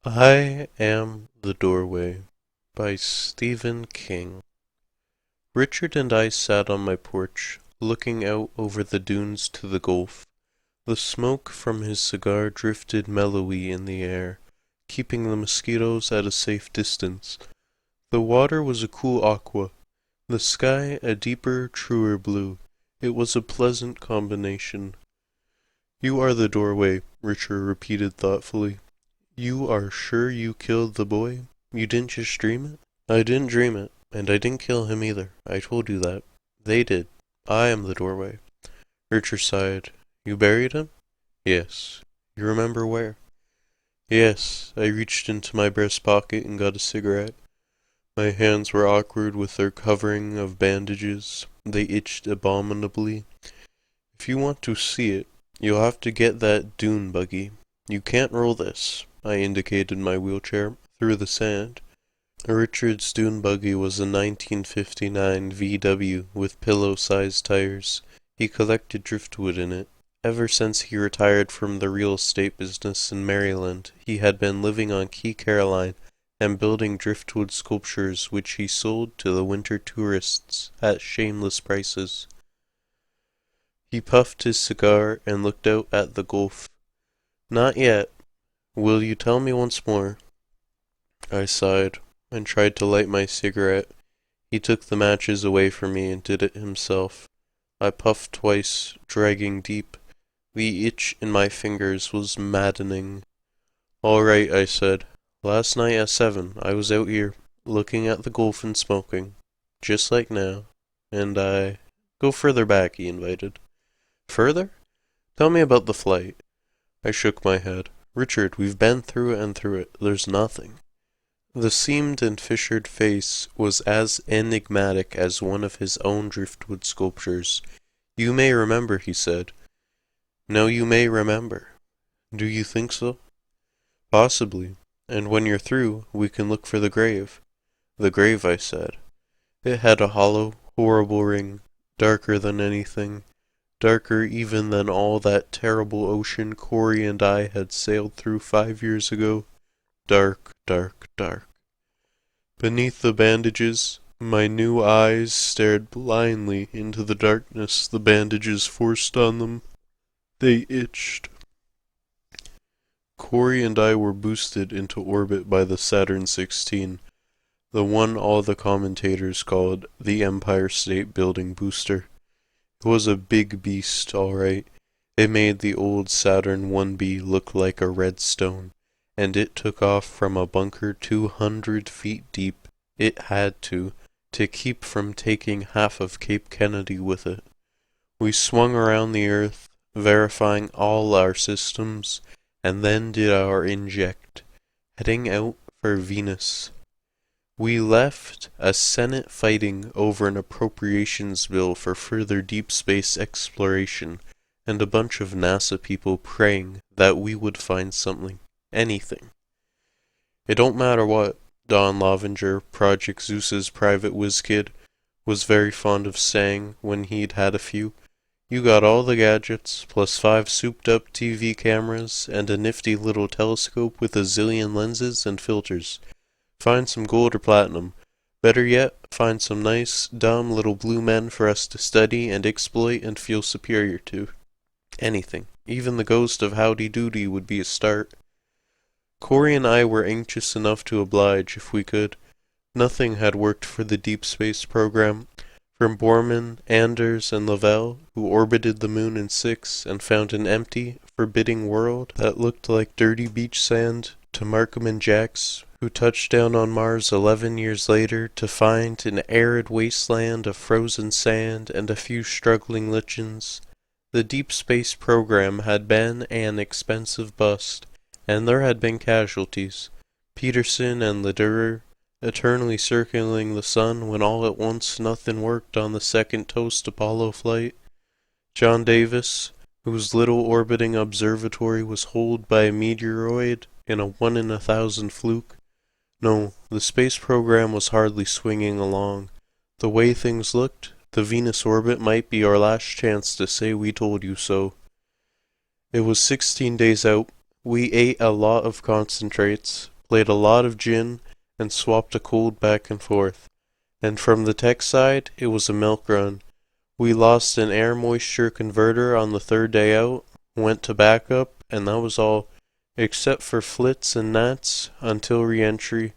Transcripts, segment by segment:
I Am the Doorway by Stephen King. Richard and I sat on my porch, looking out over the dunes to the Gulf. The smoke from his cigar drifted mellowy in the air, keeping the mosquitoes at a safe distance. The water was a cool aqua, the sky a deeper, truer blue. It was a pleasant combination. "You are the doorway," Richard repeated thoughtfully. "You are sure you killed the boy? You didn't just dream it?" "I didn't dream it, and I didn't kill him either. I told you that. They did. I am the doorway." Richard sighed. "You buried him?" "Yes." "You remember where?" "Yes." I reached into my breast pocket and got a cigarette. My hands were awkward with their covering of bandages. They itched abominably. "If you want to see it, you'll have to get that dune buggy. You can't roll this." I indicated my wheelchair, through the sand. Richard's dune buggy was a 1959 VW with pillow-sized tires. He collected driftwood in it. Ever since he retired from the real estate business in Maryland, he had been living on Key Caroline and building driftwood sculptures which he sold to the winter tourists at shameless prices. He puffed his cigar and looked out at the Gulf. "Not yet. Will you tell me once more?" I sighed, and tried to light my cigarette. He took the matches away from me and did it himself. I puffed twice, dragging deep. The itch in my fingers was maddening. "All right," I said. "Last night at 7, I was out here, looking at the Gulf and smoking. Just like now. And I—" "Go further back," he invited. "Further? Tell me about the flight." I shook my head. "Richard, we've been through it and through it. There's nothing." The seamed and fissured face was as enigmatic as one of his own driftwood sculptures. "You may remember," he said. "No, you may remember." "Do you think so?" "Possibly. And when you're through, we can look for the grave." "The grave," I said. It had a hollow, horrible ring, darker than anything. Darker even than all that terrible ocean Corey and I had sailed through 5 years ago. Dark, dark, dark. Beneath the bandages, my new eyes stared blindly into the darkness the bandages forced on them. They itched. Corey and I were boosted into orbit by the Saturn 16, the one all the commentators called the Empire State Building booster. It was a big beast, all right. It made the old Saturn 1B look like a redstone, and it took off from a bunker 200 feet deep. It had to keep from taking half of Cape Kennedy with it. We swung around the Earth, verifying all our systems, and then did our inject, heading out for Venus. We left a Senate fighting over an appropriations bill for further deep space exploration, and a bunch of NASA people praying that we would find something, anything. "It don't matter what," Don Lovinger, Project Zeus's private whiz kid, was very fond of saying when he'd had a few. "You got all the gadgets, plus 5 souped-up TV cameras, and a nifty little telescope with a zillion lenses and filters. Find some gold or platinum. Better yet, find some nice, dumb little blue men for us to study and exploit and feel superior to. Anything. Even the ghost of Howdy Doody would be a start." Corey and I were anxious enough to oblige if we could. Nothing had worked for the deep space program. From Borman, Anders, and Lavelle, who orbited the moon in 6 and found an empty, forbidding world that looked like dirty beach sand, to Markham and Jax, who touched down on Mars 11 years later to find an arid wasteland of frozen sand and a few struggling lichens. The deep space program had been an expensive bust, and there had been casualties. Peterson and Lederer, eternally circling the sun when all at once nothing worked on the second toast Apollo flight. John Davis, whose little orbiting observatory was holed by a meteoroid in a 1 in 1,000 fluke. No, the space program was hardly swinging along. The way things looked, the Venus orbit might be our last chance to say we told you so. It was 16 days out. We ate a lot of concentrates, played a lot of gin, and swapped a cold back and forth. And from the tech side, it was a milk run. We lost an air moisture converter on the third day out, went to backup, and that was all. Except for flits and gnats, until re-entry,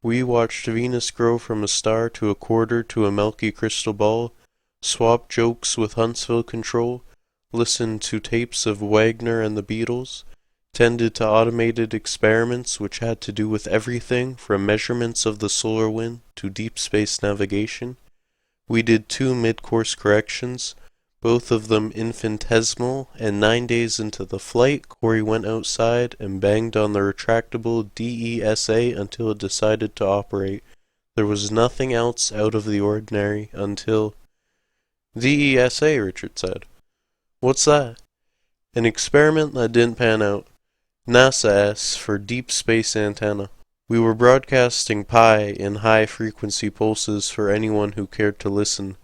we watched Venus grow from a star to a quarter to a milky crystal ball, swapped jokes with Huntsville Control, listened to tapes of Wagner and the Beatles, tended to automated experiments which had to do with everything from measurements of the solar wind to deep space navigation. We did 2 mid-course corrections, both of them infinitesimal, and 9 days into the flight, Corey went outside and banged on the retractable DESA until it decided to operate. There was nothing else out of the ordinary until... DESA, Richard said. What's that? An experiment that didn't pan out. NASA for Deep Space Antenna. We were broadcasting pi in high-frequency pulses for anyone who cared to listen.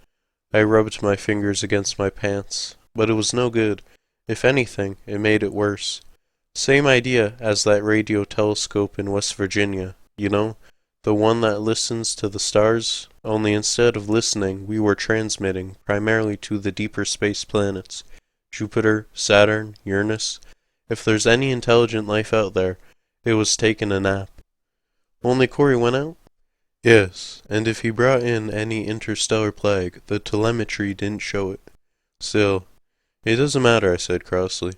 I rubbed my fingers against my pants, but it was no good. If anything, it made it worse. Same idea as that radio telescope in West Virginia, you know? The one that listens to the stars, only instead of listening, we were transmitting, primarily to the deeper space planets. Jupiter, Saturn, Uranus. If there's any intelligent life out there, it was taking a nap. Only Corey went out? Yes, and if he brought in any interstellar plague, the telemetry didn't show it. Still, it doesn't matter, I said crossly.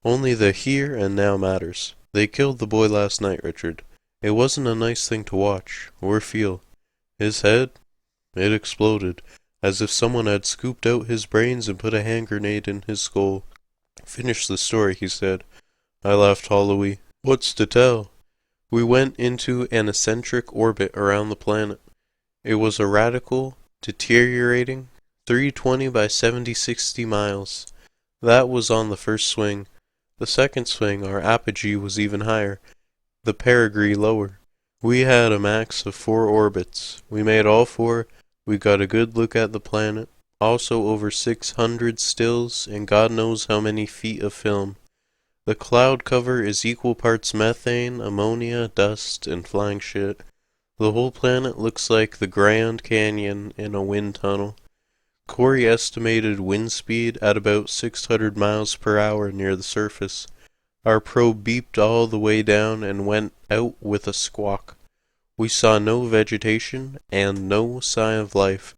Only the here and now matters. They killed the boy last night, Richard. It wasn't a nice thing to watch, or feel. His head? It exploded, as if someone had scooped out his brains and put a hand grenade in his skull. Finish the story, he said. I laughed hollowly. What's to tell? We went into an eccentric orbit around the planet. It was a radical, deteriorating, 320 by 70-60 miles. That was on the first swing. The second swing, our apogee was even higher, the perigee lower. We had a max of 4 orbits. We made all 4. We got a good look at the planet, also over 600 stills, and God knows how many feet of film. The cloud cover is equal parts methane, ammonia, dust, and flying shit. The whole planet looks like the Grand Canyon in a wind tunnel. Corey estimated wind speed at about 600 miles per hour near the surface. Our probe beeped all the way down and went out with a squawk. We saw no vegetation and no sign of life.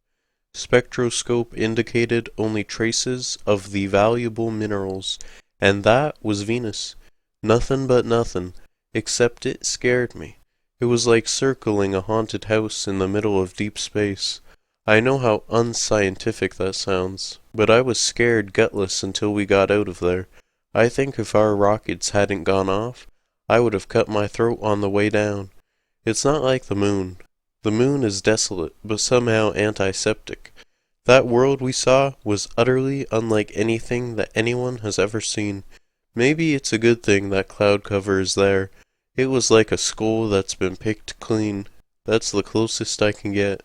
Spectroscope indicated only traces of the valuable minerals, and that was Venus. Nothing but nothing, except it scared me. It was like circling a haunted house in the middle of deep space. I know how unscientific that sounds, but I was scared gutless until we got out of there. I think if our rockets hadn't gone off, I would have cut my throat on the way down. It's not like the moon. The moon is desolate, but somehow antiseptic. That world we saw was utterly unlike anything that anyone has ever seen. Maybe it's a good thing that cloud cover is there. It was like a skull that's been picked clean. That's the closest I can get.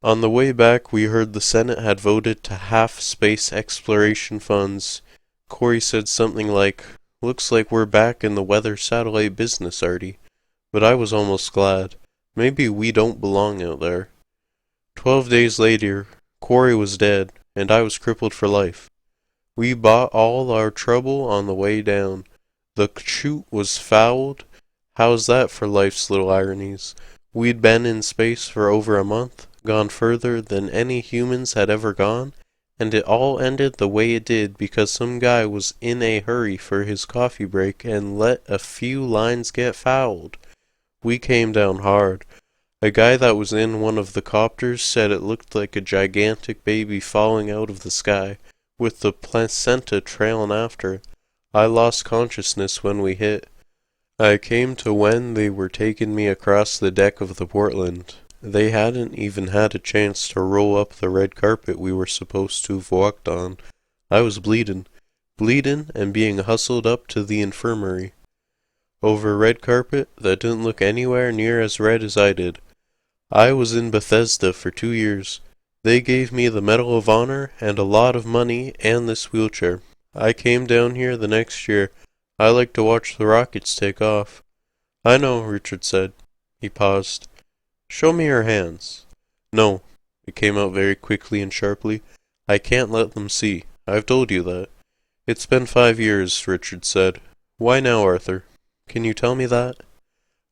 On the way back, we heard the Senate had voted to half space exploration funds. Corey said something like, "Looks like we're back in the weather satellite business, Artie." But I was almost glad. Maybe we don't belong out there. 12 days later, Corey was dead, and I was crippled for life. We bought all our trouble on the way down. The chute was fouled. How's that for life's little ironies? We'd been in space for over a month, gone further than any humans had ever gone, and it all ended the way it did because some guy was in a hurry for his coffee break and let a few lines get fouled. We came down hard. A guy that was in one of the copters said it looked like a gigantic baby falling out of the sky, with the placenta trailing after it. I lost consciousness when we hit. I came to when they were taking me across the deck of the Portland. They hadn't even had a chance to roll up the red carpet we were supposed to have walked on. I was bleeding and being hustled up to the infirmary. Over a red carpet that didn't look anywhere near as red as I did. I was in Bethesda for 2 years. They gave me the Medal of Honor and a lot of money and this wheelchair. I came down here the next year. I like to watch the rockets take off. I know, Richard said. He paused. Show me your hands. No, it came out very quickly and sharply. I can't let them see. I've told you that. It's been 5 years, Richard said. Why now, Arthur? Can you tell me that?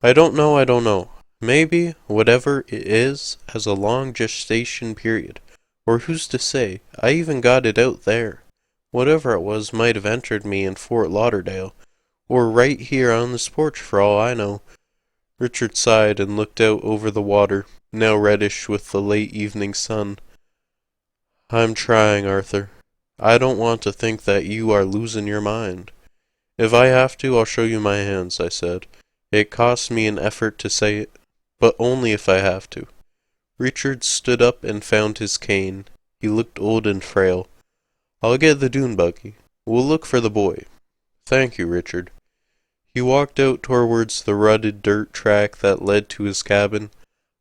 I don't know. Maybe, whatever it is, has a long gestation period. Or who's to say? I even got it out there. Whatever it was might have entered me in Fort Lauderdale, or right here on this porch for all I know. Richard sighed and looked out over the water, now reddish with the late evening sun. I'm trying, Arthur. I don't want to think that you are losing your mind. If I have to, I'll show you my hands, I said. It costs me an effort to say it, but only if I have to. Richard stood up and found his cane. He looked old and frail. I'll get the dune buggy. We'll look for the boy. Thank you, Richard. He walked out towards the rutted dirt track that led to his cabin.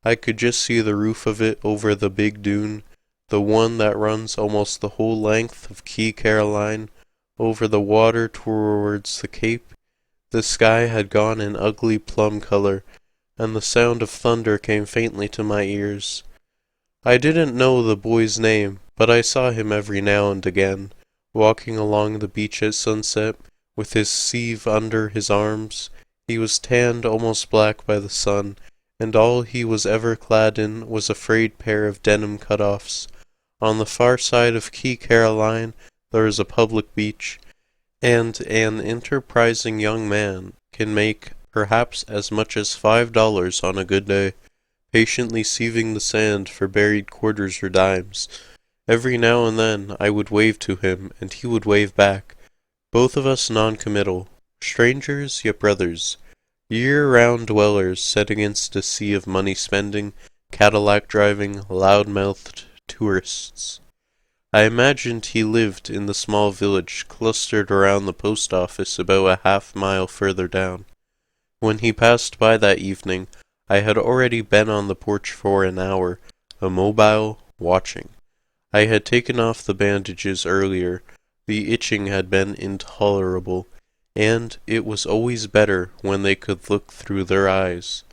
I could just see the roof of it over the big dune, the one that runs almost the whole length of Key Caroline, over the water towards the Cape. The sky had gone an ugly plum color, and the sound of thunder came faintly to my ears. I didn't know the boy's name, but I saw him every now and again, walking along the beach at sunset, with his sieve under his arms. He was tanned almost black by the sun, and all he was ever clad in was a frayed pair of denim cut-offs. On the far side of Key Caroline there is a public beach, and an enterprising young man can make perhaps as much as $5 on a good day, patiently sieving the sand for buried quarters or dimes. Every now and then I would wave to him, and he would wave back, both of us non-committal, strangers yet brothers, year-round dwellers set against a sea of money-spending, Cadillac-driving, loud-mouthed tourists. I imagined he lived in the small village clustered around the post office about a half-mile further down. When he passed by that evening, I had already been on the porch for an hour, immobile, watching. I had taken off the bandages earlier. The itching had been intolerable, and it was always better when they could look through their eyes.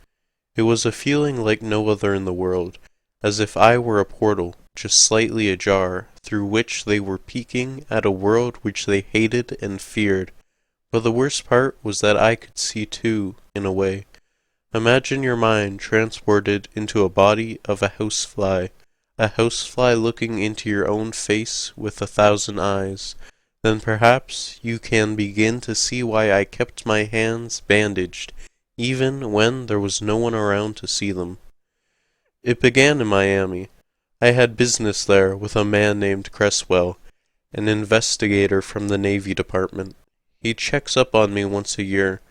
It was a feeling like no other in the world, as if I were a portal, just slightly ajar, through which they were peeking at a world which they hated and feared. But the worst part was that I could see too, in a way. Imagine your mind transported into a body of a housefly looking into your own face with 1,000 eyes. Then perhaps you can begin to see why I kept my hands bandaged, even when there was no one around to see them. It began in Miami. I had business there with a man named Cresswell, an investigator from the Navy Department. He checks up on me once a year.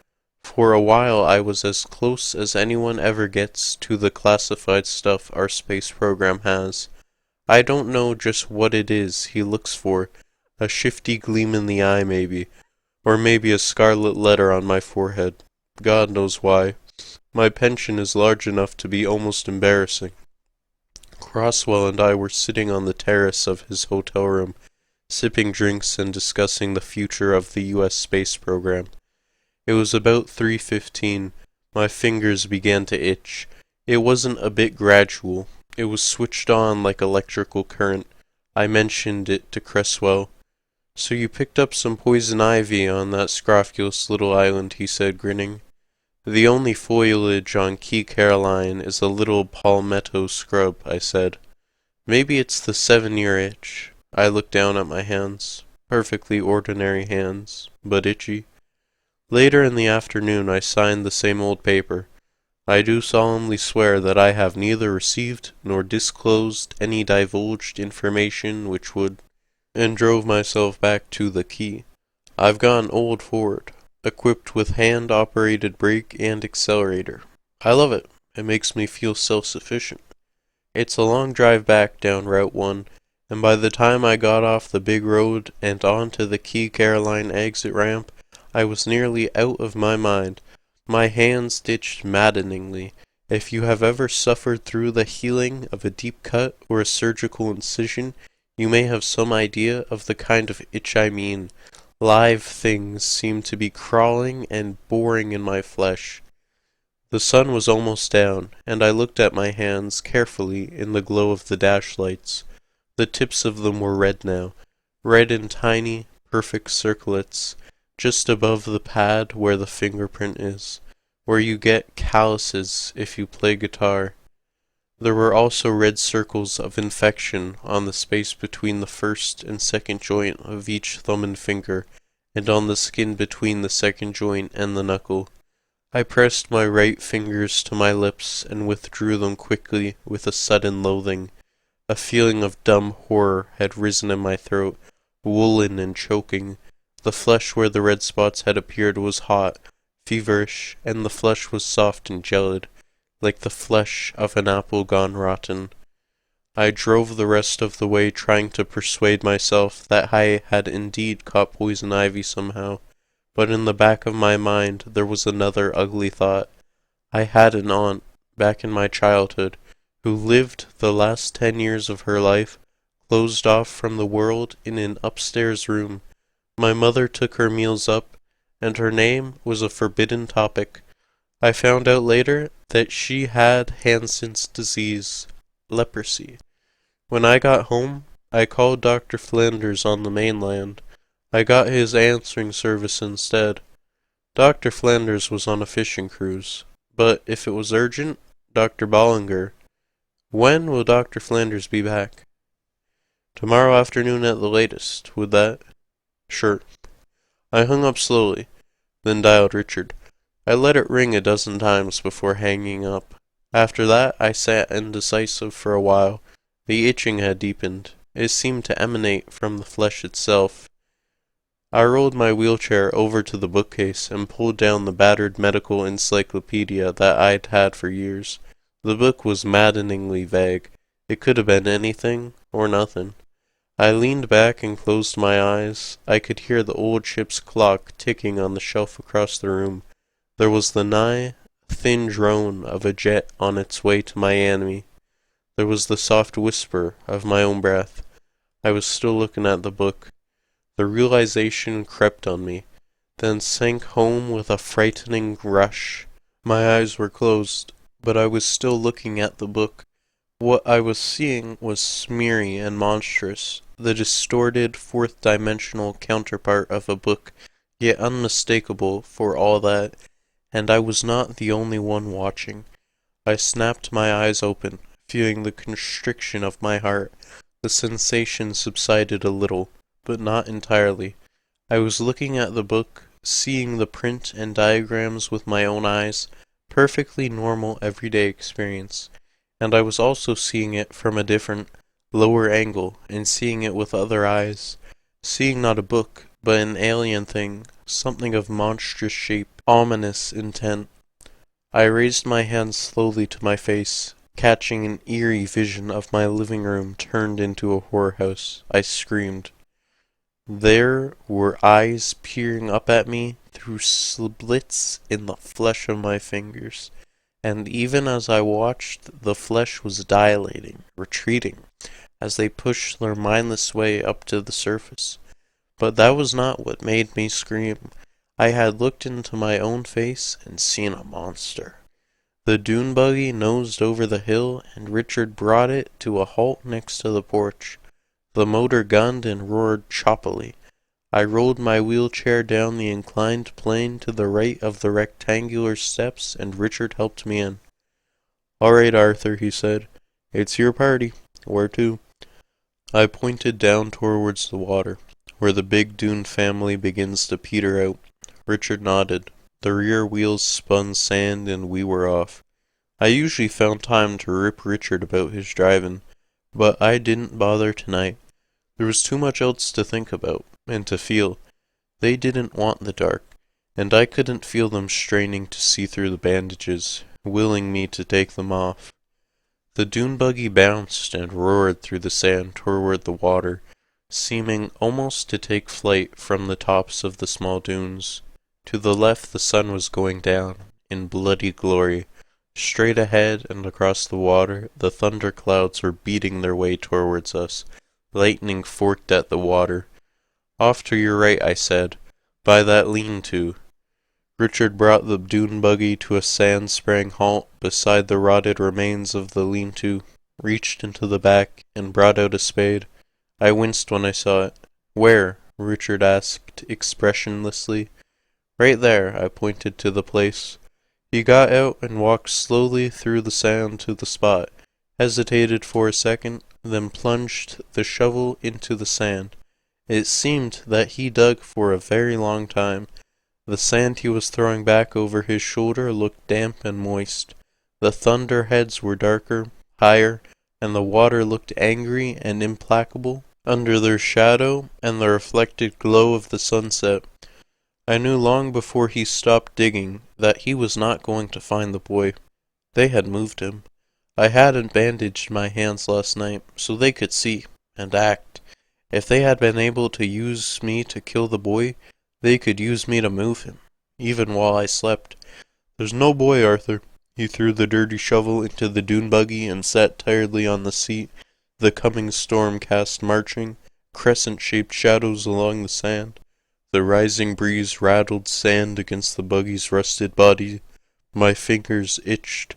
For a while I was as close as anyone ever gets to the classified stuff our space program has. I don't know just what it is he looks for, a shifty gleam in the eye maybe, or maybe a scarlet letter on my forehead. God knows why. My pension is large enough to be almost embarrassing. Cresswell and I were sitting on the terrace of his hotel room, sipping drinks and discussing the future of the U.S. space program. It was about 3:15. My fingers began to itch. It wasn't a bit gradual. It was switched on like electrical current. I mentioned it to Cresswell. So you picked up some poison ivy on that scrofulous little island, he said, grinning. The only foliage on Key Caroline is a little palmetto scrub, I said. Maybe it's the 7-year itch. I looked down at my hands. Perfectly ordinary hands, but itchy. Later in the afternoon I signed the same old paper. I do solemnly swear that I have neither received nor disclosed any divulged information which would, and drove myself back to the Key. I've got an old Ford, equipped with hand-operated brake and accelerator. I love it. It makes me feel self-sufficient. It's a long drive back down Route 1, and by the time I got off the big road and onto the Key Caroline exit ramp, I was nearly out of my mind. My hands itched maddeningly. If you have ever suffered through the healing of a deep cut or a surgical incision, you may have some idea of the kind of itch I mean. Live things seemed to be crawling and boring in my flesh. The sun was almost down, and I looked at my hands carefully in the glow of the dash lights. The tips of them were red now, red in tiny, perfect circlets, just above the pad where the fingerprint is, where you get calluses if you play guitar. There were also red circles of infection on the space between the first and second joint of each thumb and finger, and on the skin between the second joint and the knuckle. I pressed my right fingers to my lips and withdrew them quickly with a sudden loathing. A feeling of dumb horror had risen in my throat, woolen and choking. The flesh where the red spots had appeared was hot, feverish, and the flesh was soft and gelid, like the flesh of an apple gone rotten. I drove the rest of the way trying to persuade myself that I had indeed caught poison ivy somehow, but in the back of my mind there was another ugly thought. I had an aunt, back in my childhood, who lived the last 10 years of her life, closed off from the world in an upstairs room. My mother took her meals up, and her name was a forbidden topic. I found out later that she had Hansen's disease, leprosy. When I got home, I called Dr. Flanders on the mainland. I got his answering service instead. Dr. Flanders was on a fishing cruise, but if it was urgent, Dr. Bollinger. When will Dr. Flanders be back? Tomorrow afternoon at the latest, would that? Sure. I hung up slowly, then dialed Richard. I let it ring a dozen times before hanging up. After that, I sat indecisive for a while. The itching had deepened. It seemed to emanate from the flesh itself. I rolled my wheelchair over to the bookcase and pulled down the battered medical encyclopedia that I'd had for years. The book was maddeningly vague. It could have been anything or nothing. I leaned back and closed my eyes. I could hear the old ship's clock ticking on the shelf across the room. There was the nigh, thin drone of a jet on its way to Miami. There was the soft whisper of my own breath. I was still looking at the book. The realization crept on me, then sank home with a frightening rush. My eyes were closed, but I was still looking at the book. What I was seeing was smeary and monstrous, the distorted fourth-dimensional counterpart of a book, yet unmistakable for all that, and I was not the only one watching. I snapped my eyes open, feeling the constriction of my heart. The sensation subsided a little, but not entirely. I was looking at the book, seeing the print and diagrams with my own eyes, perfectly normal everyday experience, and I was also seeing it from a different, lower angle, and seeing it with other eyes, seeing not a book, but an alien thing, something of monstrous shape, ominous intent. I raised my hand slowly to my face, catching an eerie vision of my living room turned into a whorehouse. I screamed. There were eyes peering up at me through slits in the flesh of my fingers, and even as I watched, the flesh was dilating, retreating, as they pushed their mindless way up to the surface. But that was not what made me scream. I had looked into my own face and seen a monster. The dune buggy nosed over the hill, and Richard brought it to a halt next to the porch. The motor gunned and roared choppily. I rolled my wheelchair down the inclined plane to the right of the rectangular steps, and Richard helped me in. "All right, Arthur," he said. "It's your party. Where to?" I pointed down towards the water, where the big dune family begins to peter out. Richard nodded. The rear wheels spun sand, and we were off. I usually found time to rip Richard about his driving, but I didn't bother tonight. There was too much else to think about, and to feel. They didn't want the dark, and I couldn't feel them straining to see through the bandages, willing me to take them off. The dune buggy bounced and roared through the sand toward the water, seeming almost to take flight from the tops of the small dunes. To the left the sun was going down, in bloody glory. Straight ahead and across the water, the thunder clouds were beating their way towards us. Lightning forked at the water. "Off to your right," I said, "by that lean-to." Richard brought the dune buggy to a sand-spraying halt beside the rotted remains of the lean-to, reached into the back, and brought out a spade. I winced when I saw it. "Where?" Richard asked expressionlessly. "Right there," I pointed to the place. He got out and walked slowly through the sand to the spot, hesitated for a second, then plunged the shovel into the sand. It seemed that he dug for a very long time. The sand he was throwing back over his shoulder looked damp and moist. The thunderheads were darker, higher, and the water looked angry and implacable under their shadow and the reflected glow of the sunset. I knew long before he stopped digging that he was not going to find the boy. They had moved him. I hadn't bandaged my hands last night, so they could see and act. If they had been able to use me to kill the boy, they could use me to move him, even while I slept. "There's no boy, Arthur." He threw the dirty shovel into the dune buggy and sat tiredly on the seat. The coming storm cast marching, crescent-shaped shadows along the sand. The rising breeze rattled sand against the buggy's rusted body. My fingers itched.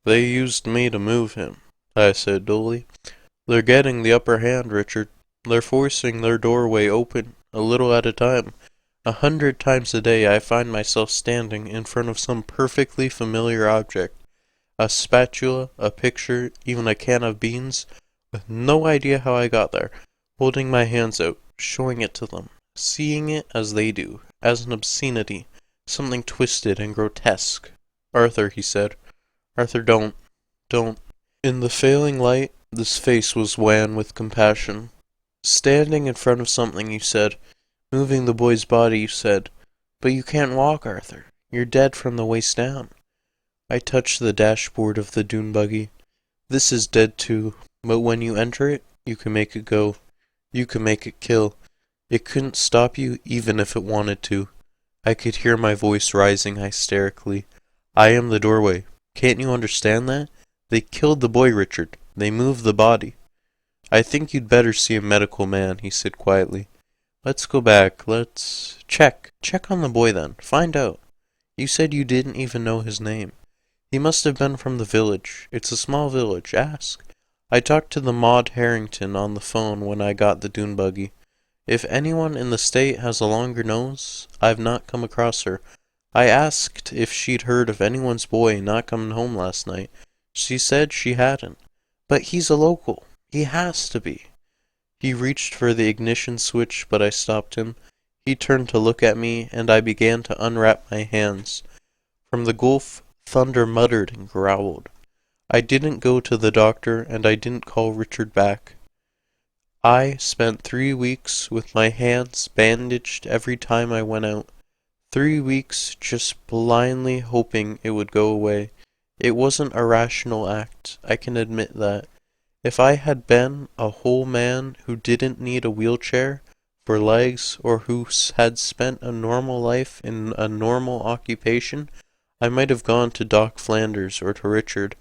"They used me to move him," I said dully. "They're getting the upper hand, Richard. They're forcing their doorway open, a little at a time. 100 times a day I find myself standing in front of some perfectly familiar object. A spatula, a picture, even a can of beans, with no idea how I got there, holding my hands out, showing it to them, seeing it as they do, as an obscenity, something twisted and grotesque." "Arthur," he said. "Arthur, don't. In the failing light, this face was wan with compassion. "Standing in front of something," you said. "Moving the boy's body," you said. "But you can't walk, Arthur. You're dead from the waist down." I touched the dashboard of the dune buggy. "This is dead too, but when you enter it, you can make it go. You can make it kill. It couldn't stop you even if it wanted to." I could hear my voice rising hysterically. "I am the doorway. Can't you understand that? They killed the boy, Richard. They moved the body." "I think you'd better see a medical man," he said quietly. "Let's go back. Let's check on the boy then. Find out. You said you didn't even know his name. He must have been from the village. It's a small village. Ask. I talked to the Maud Harrington on the phone when I got the dune buggy. If anyone in the state has a longer nose, I've not come across her. I asked if she'd heard of anyone's boy not coming home last night. She said she hadn't. But he's a local. He has to be." He reached for the ignition switch, but I stopped him. He turned to look at me, and I began to unwrap my hands. From the gulf, thunder muttered and growled. I didn't go to the doctor, and I didn't call Richard back. I spent 3 weeks with my hands bandaged every time I went out. 3 weeks just blindly hoping it would go away. It wasn't a rational act, I can admit that. If I had been a whole man who didn't need a wheelchair for legs or who had spent a normal life in a normal occupation, I might have gone to Doc Flanders or to Richard.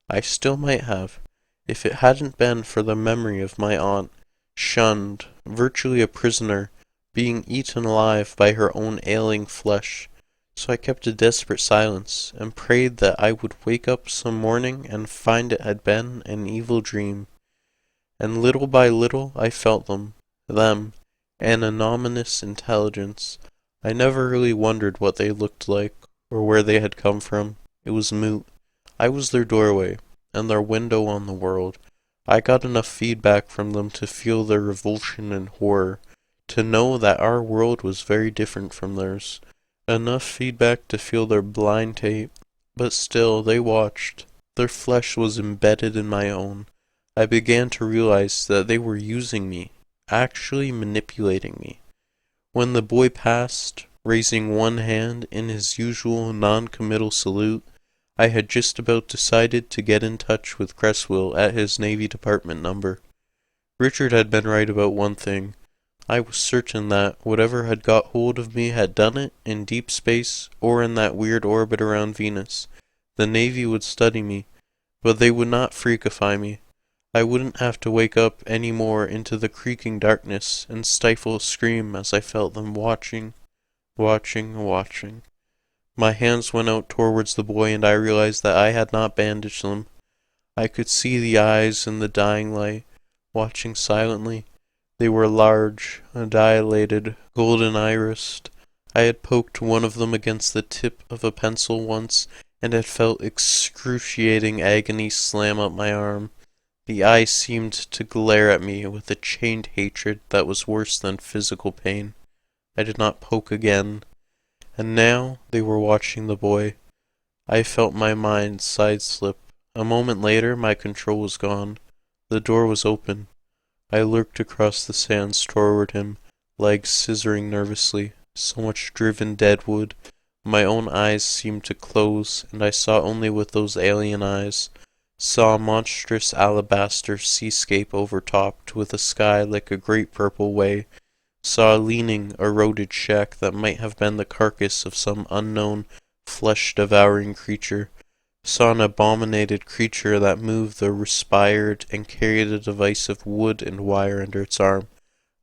I still might have, if it hadn't been for the memory of my aunt, shunned, virtually a prisoner, being eaten alive by her own ailing flesh. So I kept a desperate silence, and prayed that I would wake up some morning and find it had been an evil dream. And little by little I felt them, an anonymous intelligence. I never really wondered what they looked like, or where they had come from. It was moot. I was their doorway, and their window on the world. I got enough feedback from them to feel their revulsion and horror, to know that our world was very different from theirs. Enough feedback to feel their blind tape, but still they watched. Their flesh was embedded in my own. I began to realize that they were using me, actually manipulating me. When the boy passed, raising one hand in his usual non-committal salute, I had just about decided to get in touch with Cresswell at his Navy Department number. Richard had been right about one thing. I was certain that whatever had got hold of me had done it in deep space or in that weird orbit around Venus. The Navy would study me, but they would not freakify me. I wouldn't have to wake up any more into the creaking darkness and stifle a scream as I felt them watching. My hands went out towards the boy, and I realized that I had not bandaged them. I could see the eyes in the dying light, watching silently. They were large, dilated, golden-irised. I had poked one of them against the tip of a pencil once, and had felt excruciating agony slam up my arm. The eye seemed to glare at me with a chained hatred that was worse than physical pain. I did not poke again. And now they were watching the boy. I felt my mind side-slip. A moment later, my control was gone. The door was open. I lurked across the sands toward him, legs scissoring nervously. So much driven dead wood. My own eyes seemed to close, and I saw only with those alien eyes. Saw a monstrous alabaster seascape overtopped with a sky like a great purple way. Saw a leaning, eroded shack that might have been the carcass of some unknown, flesh-devouring creature. Saw an abominated creature that moved or respired and carried a device of wood and wire under its arm,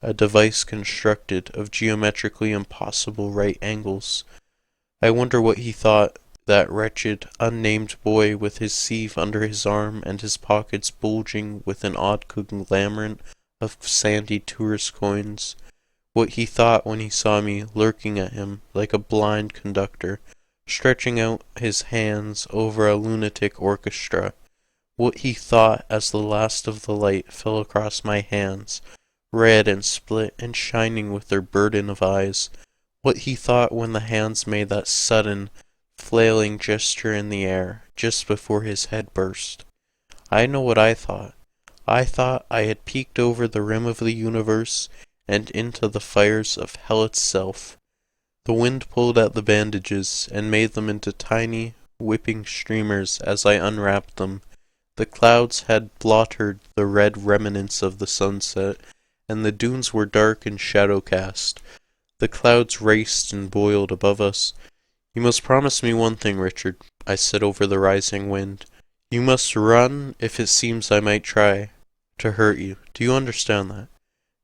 a device constructed of geometrically impossible right angles. I wonder what he thought, that wretched, unnamed boy with his sieve under his arm and his pockets bulging with an odd conglomerate of sandy tourist coins. What he thought when he saw me lurking at him like a blind conductor, stretching out his hands over a lunatic orchestra. What he thought as the last of the light fell across my hands, red and split and shining with their burden of eyes. What he thought when the hands made that sudden, flailing gesture in the air just before his head burst. I know what I thought. I thought I had peeked over the rim of the universe and into the fires of hell itself. The wind pulled at the bandages and made them into tiny, whipping streamers as I unwrapped them. The clouds had blotted the red remnants of the sunset, and the dunes were dark and shadow-cast. The clouds raced and boiled above us. "You must promise me one thing, Richard," I said over the rising wind. "You must run if it seems I might try to hurt you. Do you understand that?"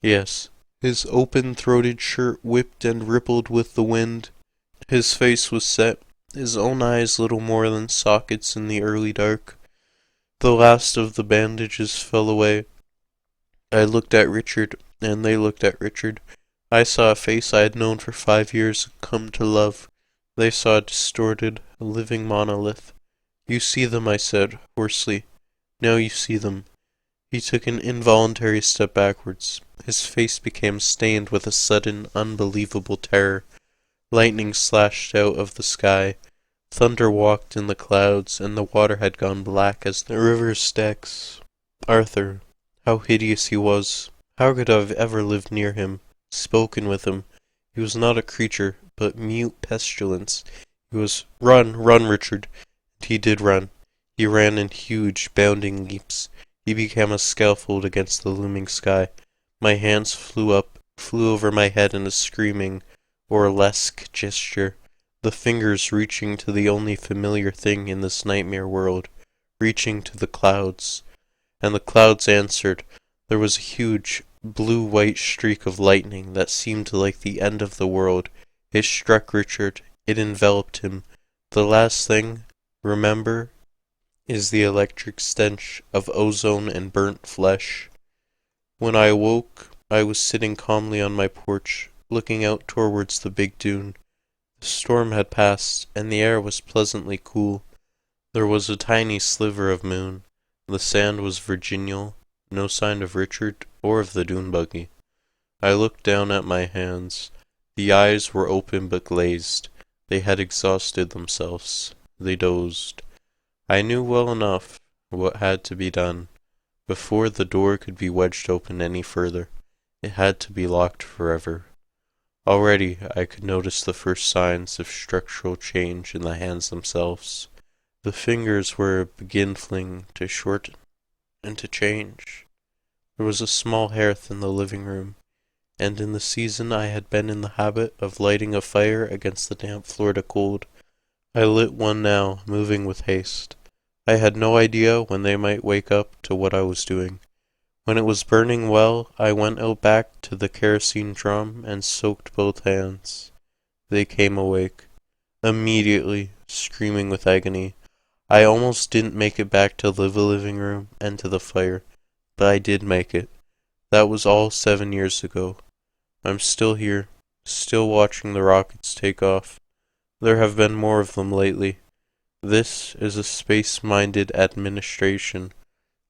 "Yes." His open-throated shirt whipped and rippled with the wind. His face was set, his own eyes little more than sockets in the early dark. The last of the bandages fell away. I looked at Richard, and they looked at Richard. I saw a face I had known for 5 years come to love. They saw a distorted, living monolith. "You see them," I said, hoarsely. "Now you see them." He took an involuntary step backwards. His face became stained with a sudden, unbelievable terror. Lightning slashed out of the sky. Thunder walked in the clouds, and the water had gone black as the river Styx. Arthur, how hideous he was! How could I have ever lived near him, spoken with him? He was not a creature, but mute pestilence. He was, "Run, run, Richard!" And he did run. He ran in huge, bounding leaps. He became a scaffold against the looming sky. My hands flew over my head in a screaming, burlesque gesture, the fingers reaching to the only familiar thing in this nightmare world, reaching to the clouds. And the clouds answered. There was a huge, blue-white streak of lightning that seemed like the end of the world. It struck Richard. It enveloped him. The last thing, remember, is the electric stench of ozone and burnt flesh. When I awoke, I was sitting calmly on my porch, looking out towards the big dune. The storm had passed, and the air was pleasantly cool. There was a tiny sliver of moon. The sand was virginal, no sign of Richard or of the dune buggy. I looked down at my hands. The eyes were open but glazed. They had exhausted themselves. They dozed. I knew well enough what had to be done. Before the door could be wedged open any further, it had to be locked forever. Already I could notice the first signs of structural change in the hands themselves. The fingers were beginning to shorten and to change. There was a small hearth in the living room, and in the season I had been in the habit of lighting a fire against the damp Florida cold. I lit one now, moving with haste. I had no idea when they might wake up to what I was doing. When it was burning well, I went out back to the kerosene drum and soaked both hands. They came awake. immediately, screaming with agony. I almost didn't make it back to the living room and to the fire, but I did make it. That was all 7 years ago. I'm still here, still watching the rockets take off. There have been more of them lately. This is a space-minded administration.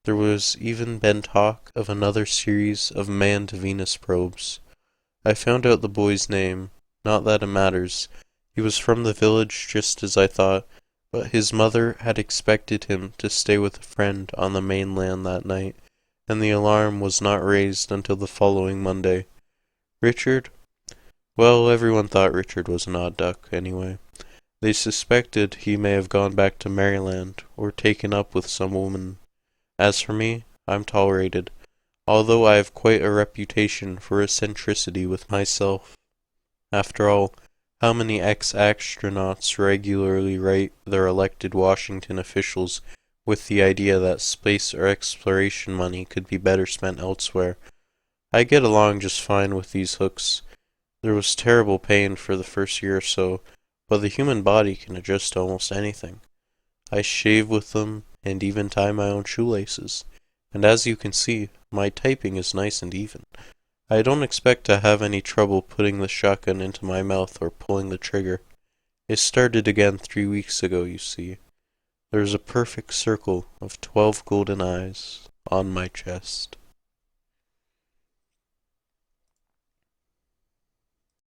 There was even been talk of another series of manned-Venus probes. I found out the boy's name. Not that it matters. He was from the village just as I thought, but his mother had expected him to stay with a friend on the mainland that night, and the alarm was not raised until the following Monday. Richard? Well, everyone thought Richard was an odd duck, anyway. They suspected he may have gone back to Maryland, or taken up with some woman. As for me, I'm tolerated, although I have quite a reputation for eccentricity with myself. After all, how many ex-astronauts regularly write their elected Washington officials with the idea that space or exploration money could be better spent elsewhere? I get along just fine with these hooks. There was terrible pain for the first year or so, but the human body can adjust to almost anything. I shave with them, and even tie my own shoelaces, and as you can see, my typing is nice and even. I don't expect to have any trouble putting the shotgun into my mouth or pulling the trigger. It started again 3 weeks ago, you see. There's a perfect circle of 12 golden eyes on my chest.